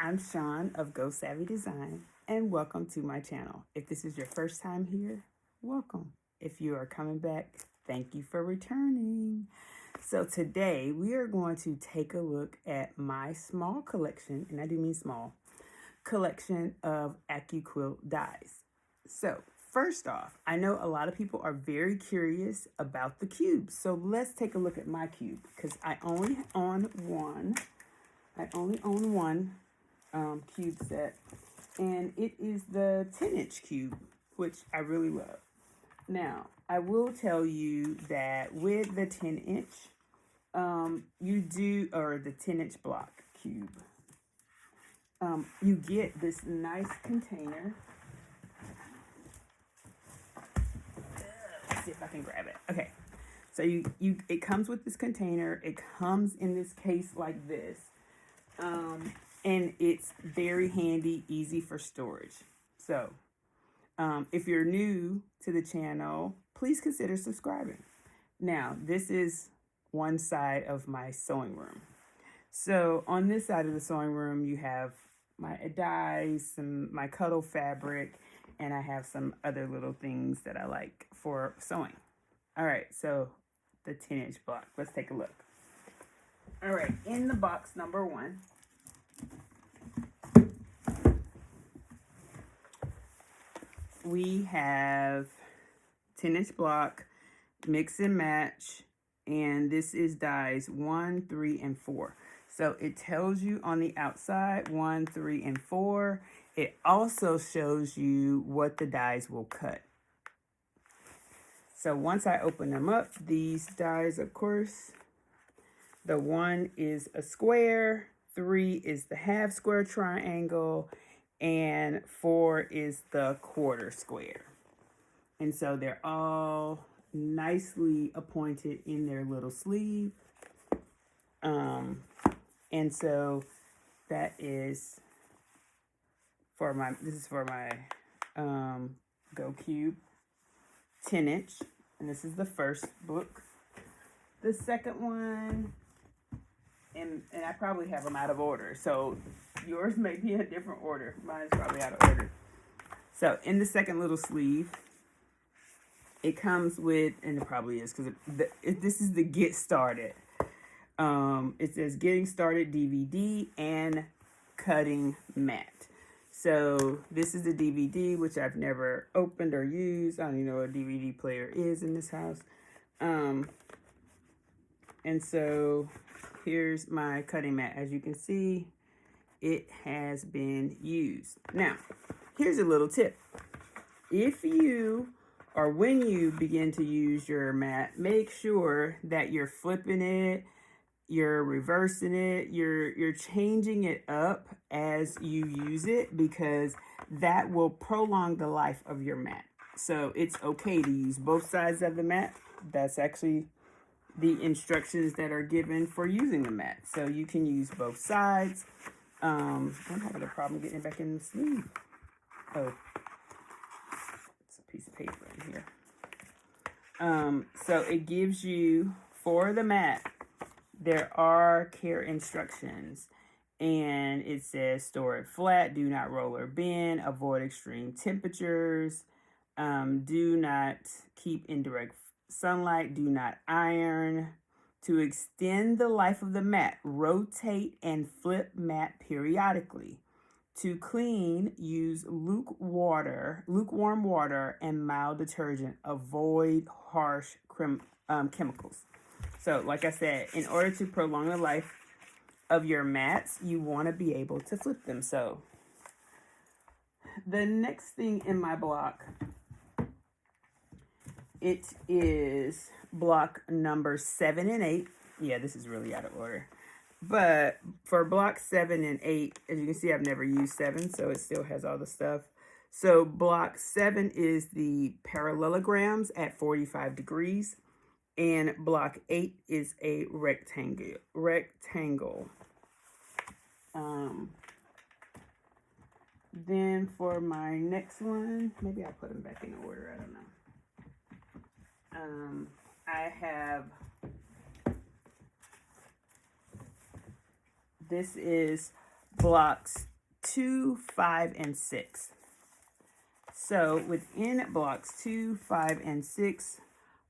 I'm Sean of Go Savvy Design, and welcome to my channel. If this is your first time here, welcome. If you are coming back, thank you for returning. So today we are going to take a look at my small collection, and I do mean small, collection of AccuQuilt dies. So first off, I know a lot of people are very curious about the cubes. So let's take a look at my cube because I only own one cube set, and it is the 10-inch cube, which I really love. Now, I will tell you that with the 10-inch, or the 10-inch block cube, you get this nice container. Let's see if I can grab it. Okay, so it comes with this container. It comes in this case like this. And it's very handy, easy for storage. So, if you're new to the channel, please consider subscribing. Now, this is one side of my sewing room. So, on this side of the sewing room, you have my dies, my cuddle fabric, and I have some other little things that I like for sewing. All right, so the 10-inch block. Let's take a look. All right, in the box number one, we have 10-inch block, mix and match, and this is dies 1, 3, and 4. So it tells you on the outside 1, 3, and 4. It also shows you what the dies will cut. So once I open them up, these dies, of course, the 1 is a square, 3 is the half square triangle, and 4 is the quarter square. And so they're all nicely appointed in their little sleeve. And so that is for my, Go Cube 10-inch. And this is the first book. The second one, and I probably have them out of order. So yours may be in a different order. Mine is probably out of order. So in the second little sleeve, it comes with, and it probably is because this is the Get Started. It says Getting Started DVD and Cutting Mat. So this is the DVD, which I've never opened or used. I don't even know what a DVD player is in this house. And so here's my cutting mat. As you can see, it has been used. Now, here's a little tip. If you, or when you begin to use your mat, make sure that you're flipping it, you're reversing it, you're changing it up as you use it, because that will prolong the life of your mat. So it's okay to use both sides of the mat. That's actually the instructions that are given for using the mat. So you can use both sides. I'm having a problem getting it back in the sleeve. Oh, it's a piece of paper in here. So it gives you, for the mat, there are care instructions. And it says store it flat, do not roll or bend, avoid extreme temperatures, do not keep in direct sunlight, do not iron. To extend the life of the mat, rotate and flip mat periodically. To clean, use lukewarm water and mild detergent. Avoid harsh chemicals. So, like I said, in order to prolong the life of your mats, you want to be able to flip them. So, the next thing in my block, it is block number 7 and 8. Yeah, this is really out of order. But for block 7 and 8, as you can see, I've never used 7, so it still has all the stuff. So block 7 is the parallelograms at 45 degrees. And block 8 is a rectangle. Then for my next one, maybe I'll put them back in order, I don't know. I have, this is blocks 2, 5, and 6. So within blocks 2, 5, and 6,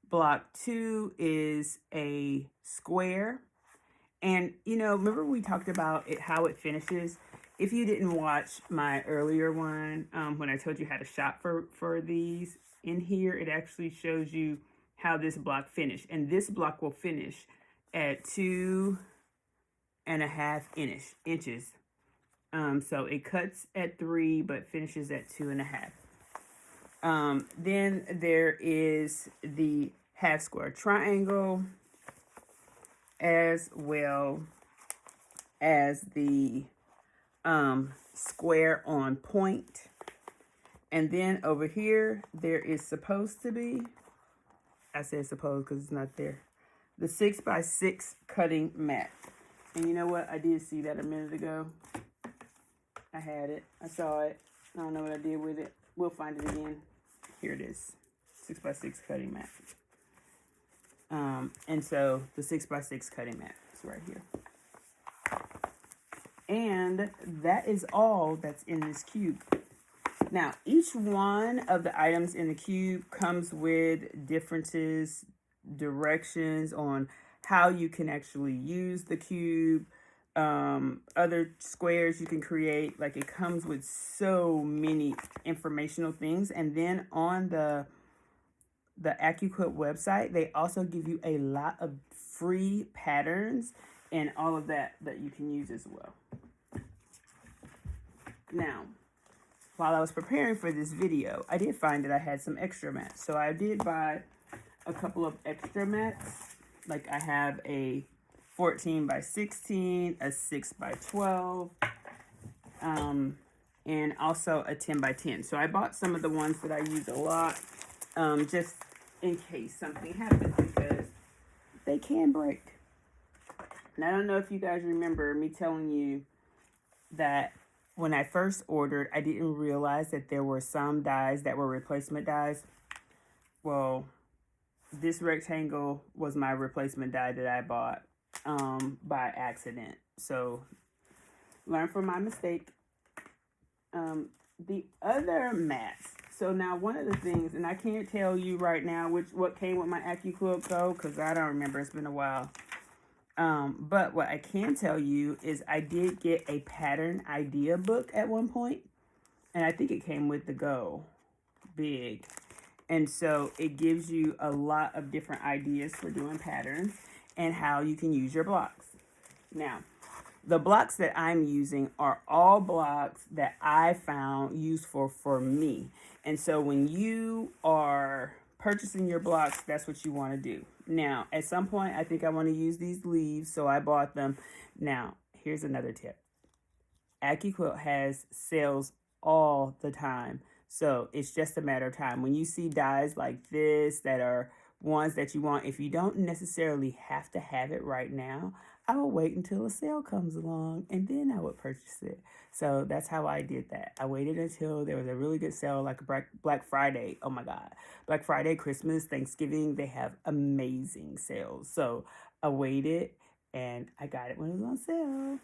block 2 is a square. And, you know, remember we talked about it, how it finishes? If you didn't watch my earlier one, when I told you how to shop for these, in here it actually shows you how this block finished. And this block will finish at 2.5 inches. So it cuts at 3, but finishes at 2.5. Then there is the half square triangle, as well as the square on point. And then over here, there is supposed to be, I said supposed because it's not there, the 6x6 cutting mat. And you know what? I did see that a minute ago. I had it. I saw it. I don't know what I did with it. We'll find it again. Here it is. 6x6 cutting mat. And so the 6x6 cutting mat is right here. And that is all that's in this cube. Now, each one of the items in the cube comes with differences, directions on how you can actually use the cube, other squares you can create. Like, it comes with so many informational things. And then on the AccuQuilt website, they also give you a lot of free patterns and all of that you can use as well. Now, while I was preparing for this video, I did find that I had some extra mats. So I did buy a couple of extra mats. Like, I have a 14x16, a 6x12, and also a 10x10. So I bought some of the ones that I use a lot, just in case something happens, because they can break. And I don't know if you guys remember me telling you that when I first ordered, I didn't realize that there were some dies that were replacement dies. Well, this rectangle was my replacement die that I bought by accident. So, learn from my mistake. The other mats. So now one of the things, and I can't tell you right now what came with my AccuQuilt Go, because I don't remember. It's been a while. But what I can tell you is I did get a pattern idea book at one point, and I think it came with the Go Big. And so it gives you a lot of different ideas for doing patterns and how you can use your blocks. Now, the blocks that I'm using are all blocks that I found useful for me. And so when you are purchasing your blocks, that's what you want to do. Now, at some point, I think I want to use these leaves, so I bought them. Now, here's another tip. AccuQuilt has sales all the time, so it's just a matter of time. When you see dies like this that are ones that you want, if you don't necessarily have to have it right now, I will wait until a sale comes along, and then I would purchase it. So that's how I did that. I waited until there was a really good sale, like Black Friday. Oh my God. Black Friday, Christmas, Thanksgiving, they have amazing sales. So I waited, and I got it when it was on sale.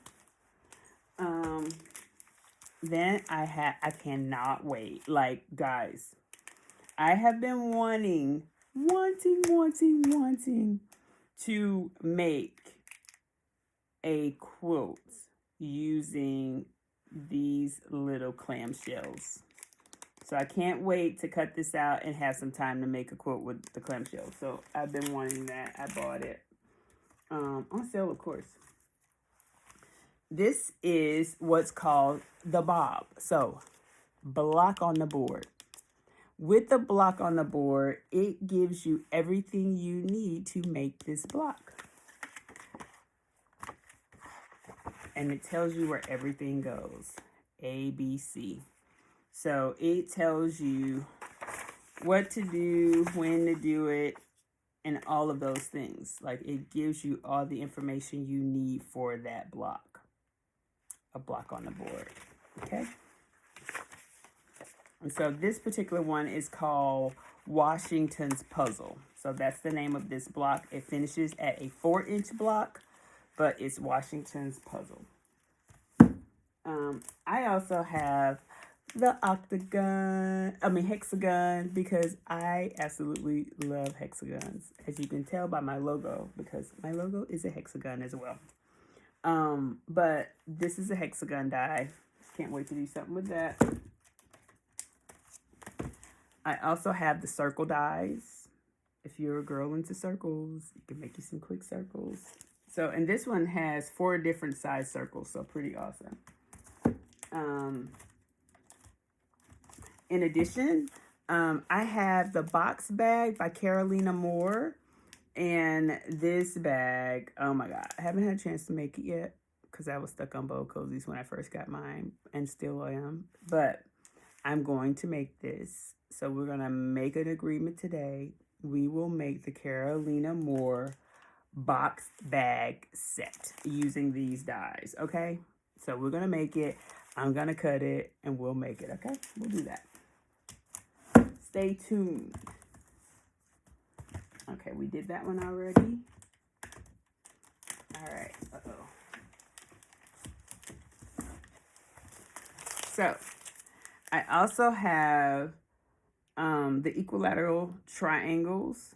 Then I cannot wait. Like, guys, I have been wanting to make a quilt using these little clamshells. So I can't wait to cut this out and have some time to make a quilt with the clamshells. So I've been wanting that. I bought it on sale, of course. This is what's called the bob. So, block on the board. With the block on the board, it gives you everything you need to make this block. And it tells you where everything goes. A, B, C. So it tells you what to do, when to do it, and all of those things. Like, it gives you all the information you need for that block. A block on the board. Okay? And so this particular one is called Washington's Puzzle. So that's the name of this block. It finishes at a 4-inch block, but it's Washington's Puzzle. I also have the hexagon, because I absolutely love hexagons, as you can tell by my logo, because my logo is a hexagon as well. But this is a hexagon die. Can't wait to do something with that. I also have the circle dies. If you're a girl into circles, you can make you some quick circles. So, and this one has 4 different size circles, so pretty awesome. In addition, I have the box bag by Carolina Moore. And this bag, oh my God, I haven't had a chance to make it yet because I was stuck on bow cozies when I first got mine, and still I am. But I'm going to make this. So we're going to make an agreement today. We will make the Carolina Moore box bag set using these dies, okay? So we're going to make it. I'm going to cut it, and we'll make it, okay? We'll do that. Stay tuned. Okay, we did that one already. All right. So, I also have the equilateral triangles.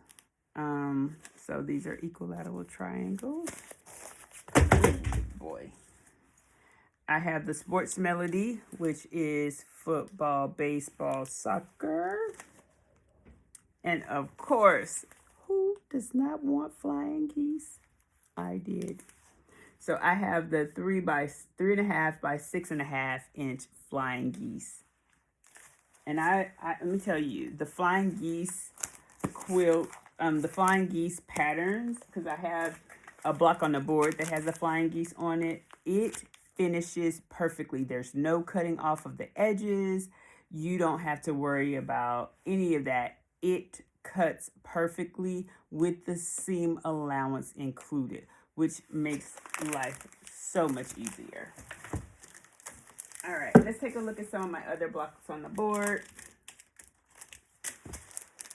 So these are equilateral triangles. Oh, boy. I have the sports melody, which is football, baseball, soccer. And of course, who does not want flying geese? I did. So I have the 3.5 by 6.5 inch flying geese. And I let me tell you, the flying geese quilt, the flying geese patterns, because I have a block on the board that has the flying geese on it. It finishes perfectly. There's no cutting off of the edges. You don't have to worry about any of that. It cuts perfectly with the seam allowance included, which makes life so much easier. All right, let's take a look at some of my other blocks on the board.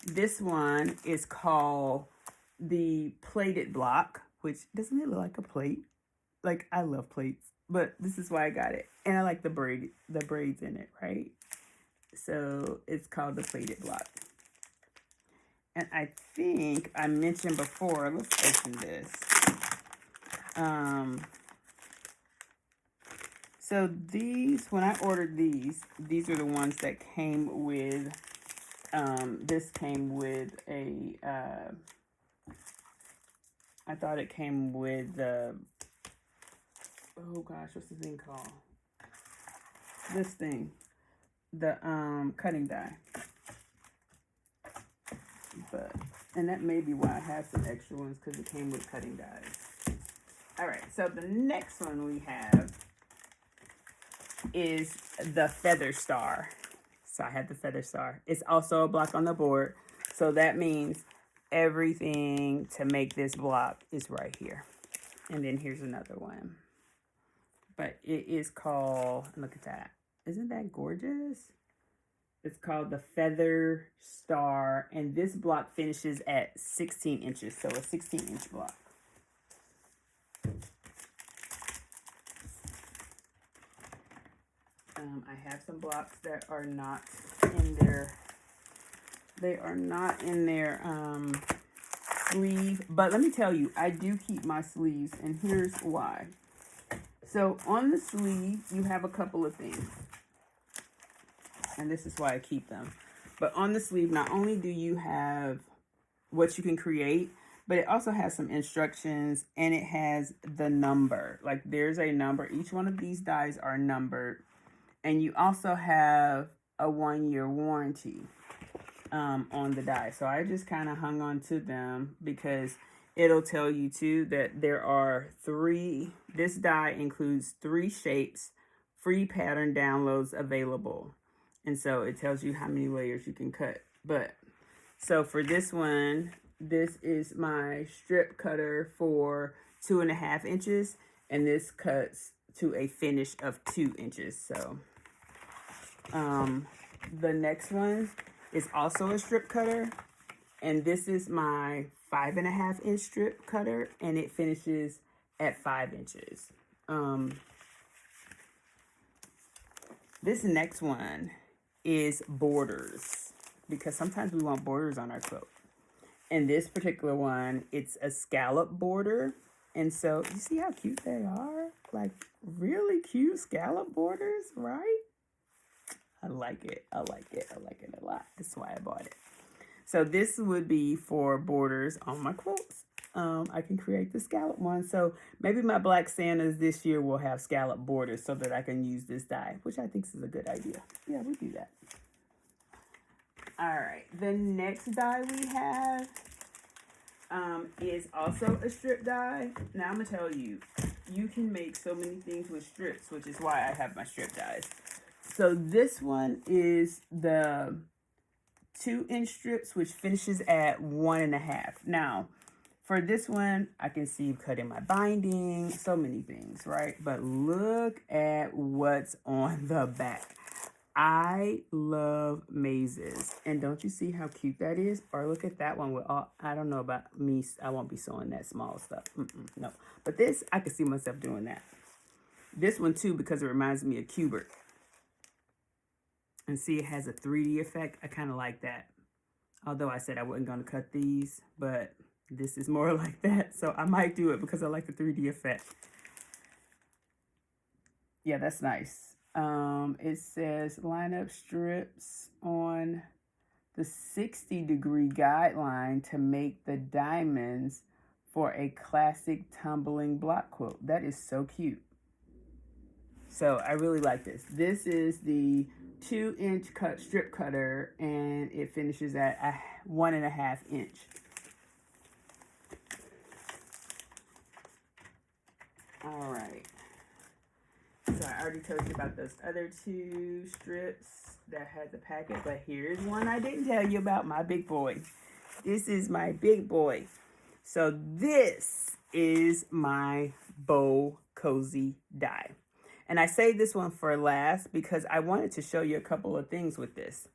This one is called the plated block, which doesn't it look like a plate? Like, I love plates, but this is why I got it. And I like the braids in it, right? So it's called the plated block. And I think I mentioned before, let's open this. So these, when I ordered these are the ones that came with, this came with a, I thought it came with the, oh gosh, what's the thing called? This thing, the cutting die. But, and that may be why I have some extra ones, because it came with cutting dies. All right, so the next one we have is the feather star. So I have the feather star. It's also a block on the board. So that means everything to make this block is right here. And then here's another one. But it is called, look at that. Isn't that gorgeous? It's called the feather star. And this block finishes at 16 inches. So a 16-inch block. I have some blocks that are not in their, sleeve. But let me tell you, I do keep my sleeves, and here's why. So on the sleeve, you have a couple of things. And this is why I keep them. But on the sleeve, not only do you have what you can create, but it also has some instructions, and it has the number. Like, there's a number. Each one of these dies are numbered. And you also have a 1-year warranty on the die. So I just kind of hung on to them because it'll tell you too that there are 3, this die includes 3 shapes, free pattern downloads available. And so it tells you how many layers you can cut. But so for this one, this is my strip cutter for 2.5 inches, and this cuts to a finish of 2 inches. So the next one is also a strip cutter, and this is my 5.5 inch strip cutter, and it finishes at 5 inches. This next one is borders, because sometimes we want borders on our quilt. And this particular one, it's a scallop border. And so you see how cute they are? Like really cute scallop borders, right? I like it. I like it. I like it a lot. That's why I bought it. So this would be for borders on my quilts. I can create the scallop one. So maybe my Black Santas this year will have scallop borders so that I can use this die, which I think is a good idea. Yeah, we do that. All right, the next die we have is also a strip die. Now I'm gonna tell you, you can make so many things with strips, which is why I have my strip dies. So this one is the 2-inch strips, which finishes at 1.5. Now, for this one, I can see cutting my binding, so many things, right? But look at what's on the back. I love mazes. And don't you see how cute that is? Or look at that one with all, I don't know about me. I won't be sewing that small stuff. No. But this, I can see myself doing that. This one too, because it reminds me of Cubert. And see, it has a 3D effect. I kind of like that. Although I said I wasn't going to cut these, but this is more like that. So I might do it because I like the 3D effect. Yeah, that's nice. It says line up strips on the 60-degree guideline to make the diamonds for a classic tumbling block quilt. That is so cute. So I really like this. This is the 2-inch cut strip cutter, and it finishes at 1.5 inch. All right. So I already told you about those other 2 strips that had the packet, but here's one I didn't tell you about, my big boy. This is my big boy. So this is my bow cozy die. And I saved this one for last because I wanted to show you a couple of things with this.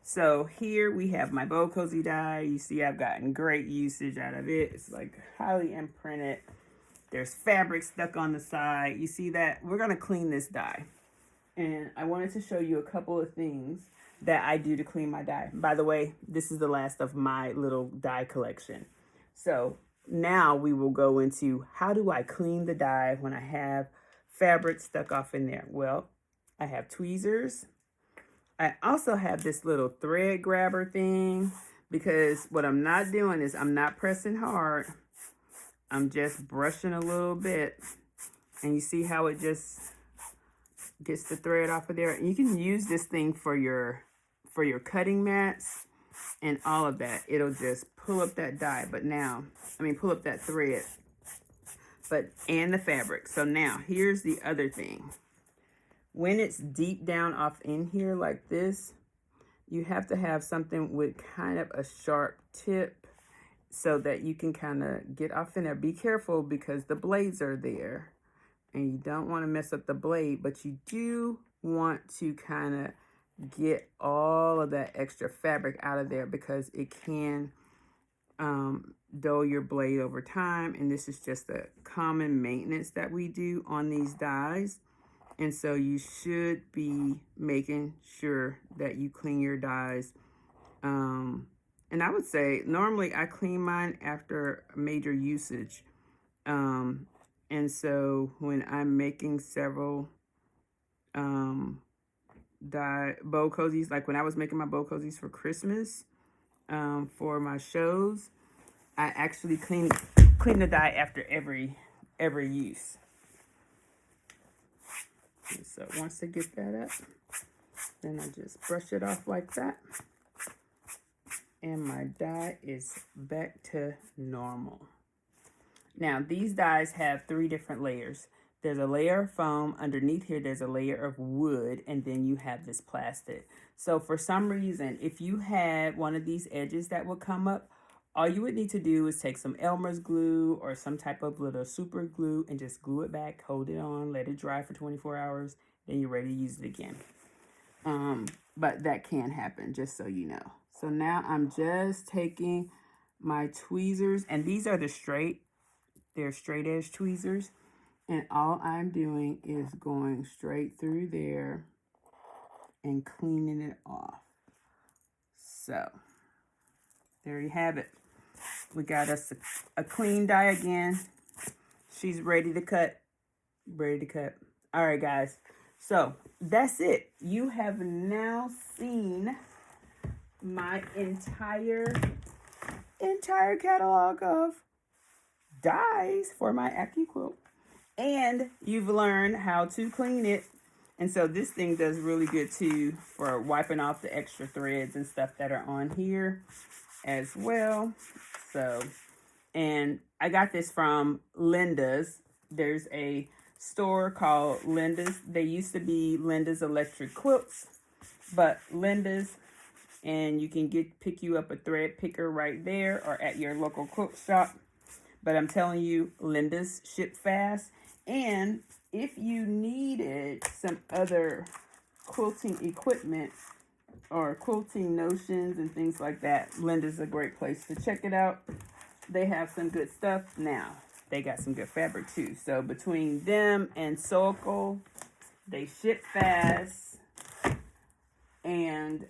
So here we have my bow cozy die. You see I've gotten great usage out of it. It's like highly imprinted. There's fabric stuck on the side. You see that? We're going to clean this die. And I wanted to show you a couple of things that I do to clean my die. By the way, this is the last of my little die collection. So now we will go into how do I clean the die when I have fabric stuck off in there. Well, I have tweezers. I also have this little thread grabber thing because what I'm not doing is I'm not pressing hard. I'm just brushing a little bit, and you see how it just gets the thread off of there. And you can use this thing for your cutting mats and all of that. It'll just pull up that die, pull up that thread, and the fabric. So now here's the other thing. When it's deep down off in here like this, you have to have something with kind of a sharp tip so that you can kind of get off in there. Be careful because the blades are there and you don't want to mess up the blade, but you do want to kind of get all of that extra fabric out of there because it can dull your blade over time. And this is just a common maintenance that we do on these dies. And so you should be making sure that you clean your dies. And I would say normally I clean mine after major usage. And so when I'm making several bow cozies, like when I was making my bow cozies for Christmas, for my shows, I actually clean the die after every use. And so once I get that up, then I just brush it off like that. And my die is back to normal. Now, these dies have 3 different layers. There's a layer of foam. Underneath here, there's a layer of wood. And then you have this plastic. So for some reason, if you had one of these edges that would come up, all you would need to do is take some Elmer's glue or some type of little super glue and just glue it back, hold it on, let it dry for 24 hours. Then you're ready to use it again. But that can happen, just so you know. So now I'm just taking my tweezers, and these are they're straight edge tweezers. And all I'm doing is going straight through there and cleaning it off. So there you have it. We got us a clean die again. She's ready to cut. Ready to cut. All right, guys. So that's it. You have now seen my entire catalog of dies for my AccuQuilt. And you've learned how to clean it. And so this thing does really good too for wiping off the extra threads and stuff that are on here as well. So, and I got this from Linda's. There's a store called Linda's. They used to be Linda's Electric Quilts, but Linda's, and you can pick you up a thread picker right there or at your local quilt shop. But I'm telling you, Linda's ship fast. And if you needed some other quilting equipment or quilting notions and things like that, Linda's a great place to check it out. They have some good stuff. Now, they got some good fabric too. So between them and Sokol, they ship fast. And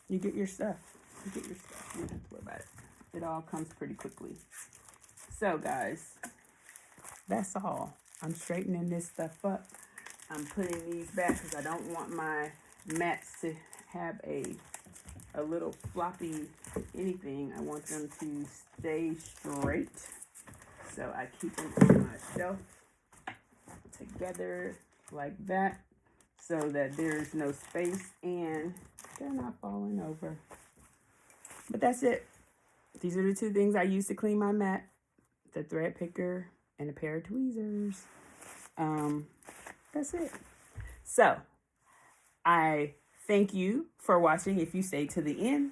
you get your stuff. You get your stuff. You don't have to worry about it. It all comes pretty quickly. So guys, that's all. I'm straightening this stuff up. I'm putting these back because I don't want my mats to have a little floppy anything. I want them to stay straight. So I keep them on my shelf together like that so that there's no space and they're not falling over. But that's it. These are the two things I use to clean my mat. The thread picker and a pair of tweezers. That's it. So I thank you for watching if you stayed to the end.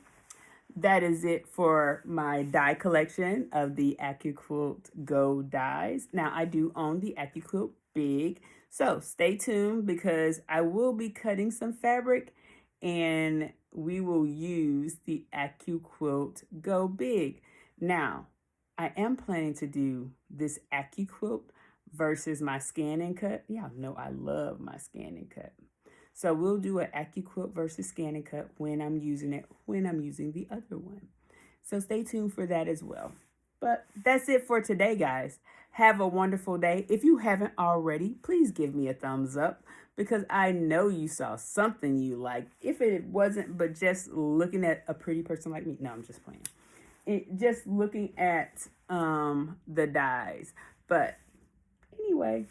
That is it for my die collection of the AccuQuilt Go dies. Now I do own the AccuQuilt Big, so stay tuned because I will be cutting some fabric and we will use the AccuQuilt Go Big. Now I am planning to do this AccuQuilt versus my scan and cut. Y'all know I love my scan and cut. So we'll do an AccuQuilt versus scan and cut when I'm using it, when I'm using the other one. So stay tuned for that as well. But that's it for today, guys. Have a wonderful day. If you haven't already, please give me a thumbs up because I know you saw something you liked. If it wasn't, but just looking at a pretty person like me. No, I'm just playing. Just looking at the dies. But anyway,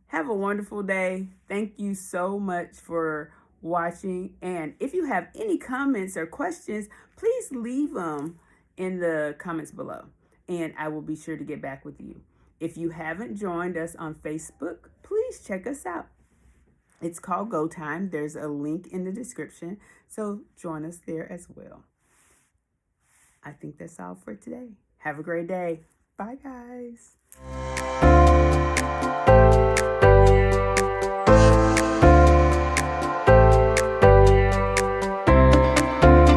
have a wonderful day. Thank you so much for watching. And if you have any comments or questions, please leave them in the comments below. And I will be sure to get back with you. If you haven't joined us on Facebook, please check us out. It's called Go Time. There's a link in the description. So join us there as well. I think that's all for today. Have a great day. Bye, guys.